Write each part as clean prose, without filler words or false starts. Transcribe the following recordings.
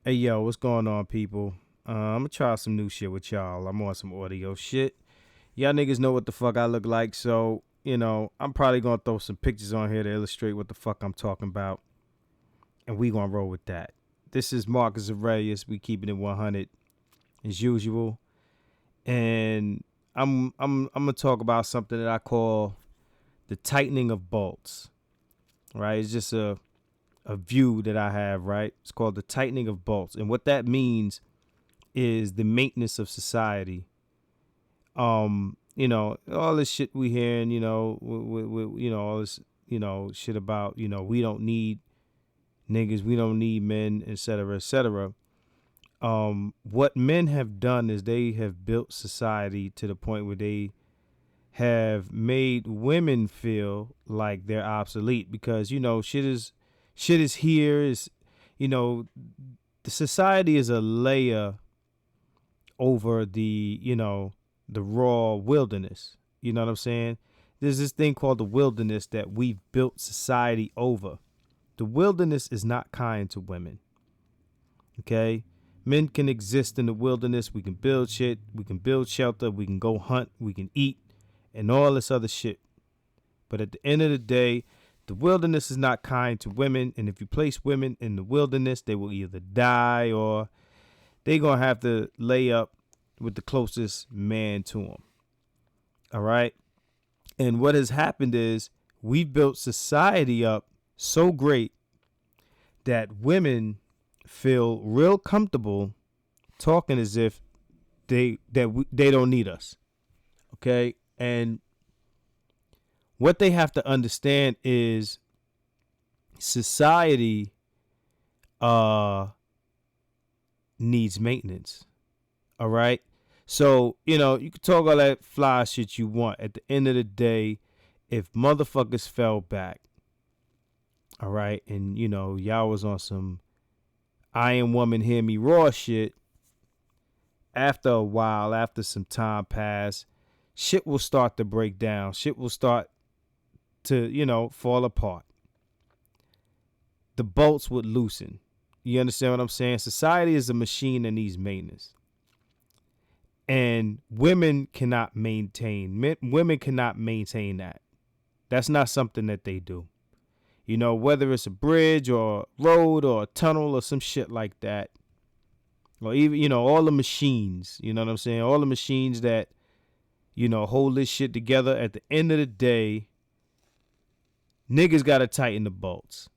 Hey yo, what's going on, people? I'm gonna try some new shit with y'all. I'm on some audio shit. Y'all niggas know what the fuck I look like, so I'm probably gonna throw some pictures on here to illustrate what the fuck I'm talking about, and we gonna roll with that. This is Marcus Aurelius. We keeping it 100 as usual, and I'm gonna talk about something that I call the tightening of bolts. Right? It's just a view that I have. Right? It's called the tightening of bolts, and what that means is the maintenance of society. All this shit we hearing, all this, shit about, we don't need niggas, we don't need men, et cetera, et cetera. What men have done is they have built society to the point where they have made women feel like they're obsolete because shit is here is you know the society is a layer over the raw wilderness. You know what I'm saying? There's this thing called the wilderness that we've built society over. The wilderness is not kind to women. Okay? Men can exist in the wilderness. We can build shit. We can build shelter. We can go hunt. We can eat and all this other shit. But at the end of the day, the wilderness is not kind to women. And if you place women in the wilderness, they will either die or they're going to have to lay up with the closest man to them. All right. And what has happened is we've built society up so great that women feel real comfortable talking as if they don't need us. Okay? And what they have to understand is society needs maintenance. All right? So, you can talk all that fly shit you want. At the end of the day, if motherfuckers fell back, all right, and y'all was on some Iron Woman Hear Me Raw shit, after a while, after some time pass, shit will start to break down. Shit will start to, fall apart. The bolts would loosen. You understand what I'm saying? Society is a machine that needs maintenance. And women cannot women cannot maintain that. That's not something that they do. Whether it's a bridge or road or a tunnel or some shit like that, or even all the machines, you know what I'm saying, all the machines that hold this shit together. At the end of the day, niggas gotta tighten the bolts.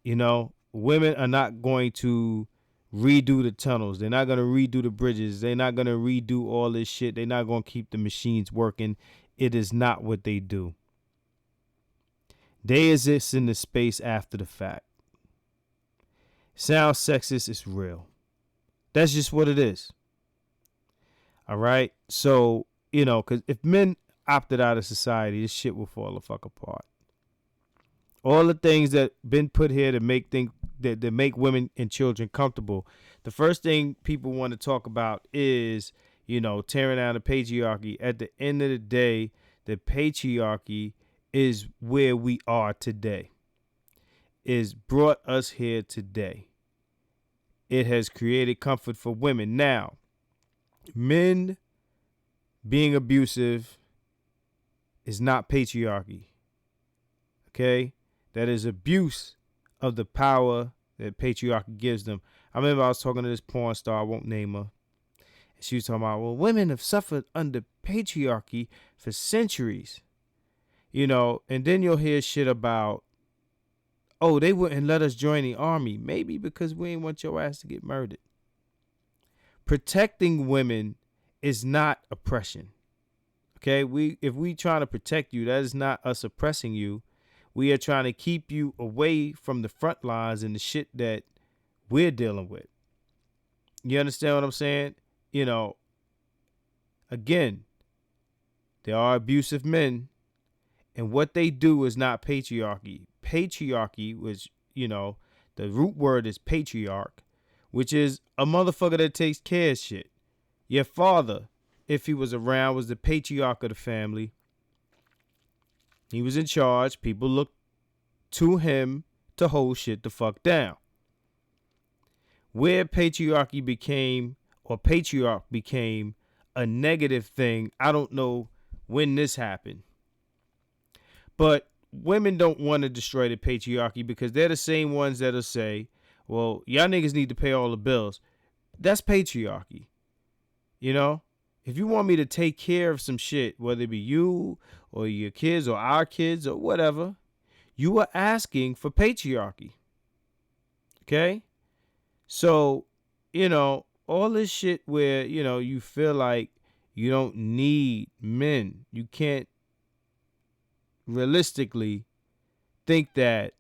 Women are not going to redo the tunnels. They're not going to redo the bridges. They're not going to redo all this shit. They're not going to keep the machines working. It is not what they do. They exist in the space after the fact. Sounds sexist, it's real. That's just what it is. All right? So, because if men opted out of society, this shit will fall the fuck apart. All the things that been put here to make that make women and children comfortable. The first thing people want to talk about is, tearing down the patriarchy. At the end of the day, the patriarchy is where we are today. Is brought us here today. It has created comfort for women. Now, men being abusive is not patriarchy. Okay? That is abuse of the power that patriarchy gives them. I remember I was talking to this porn star, I won't name her. And she was talking about, well, women have suffered under patriarchy for centuries. And then you'll hear shit about, oh, they wouldn't let us join the army. Maybe because we ain't want your ass to get murdered. Protecting women is not oppression. Okay? If we trying to protect you, that is not us oppressing you. We are trying to keep you away from the front lines and the shit that we're dealing with. You understand what I'm saying? Again, there are abusive men, and what they do is not patriarchy. Patriarchy was, the root word is patriarch, which is a motherfucker that takes care of shit. Your father, if he was around, was the patriarch of the family. He was in charge. People looked to him to hold shit the fuck down. where patriarchy became, or patriarch became, a negative thing. I don't know when this happened. But women don't want to destroy the patriarchy because they're the same ones that'll say, well, y'all niggas need to pay all the bills. That's patriarchy. You know? If you want me to take care of some shit, whether it be you or your kids or our kids or whatever, you are asking for patriarchy. Okay? So, all this shit where, you feel like you don't need men. You can't realistically think that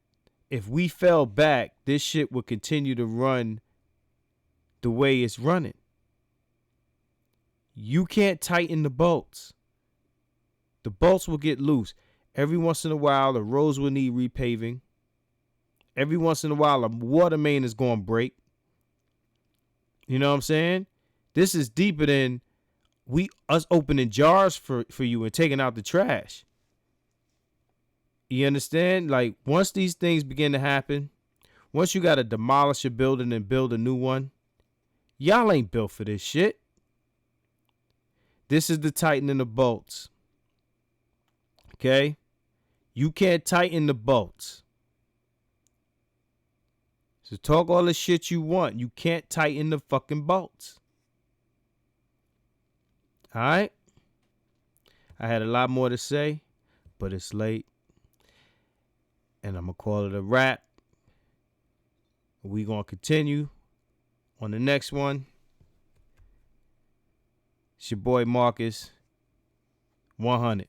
if we fell back, this shit would continue to run the way it's running. You can't tighten the bolts. The bolts will get loose. Every once in a while, the roads will need repaving. Every once in a while, a water main is going to break. You know what I'm saying? This is deeper than us opening jars for you and taking out the trash. You understand? Like, once these things begin to happen, once you got to demolish a building and build a new one, y'all ain't built for this shit. This is the tightening the bolts. Okay? You can't tighten the bolts. So talk all the shit you want. You can't tighten the fucking bolts. All right? I had a lot more to say, but it's late. And I'm going to call it a wrap. We're going to continue on the next one. It's your boy Marcus 100.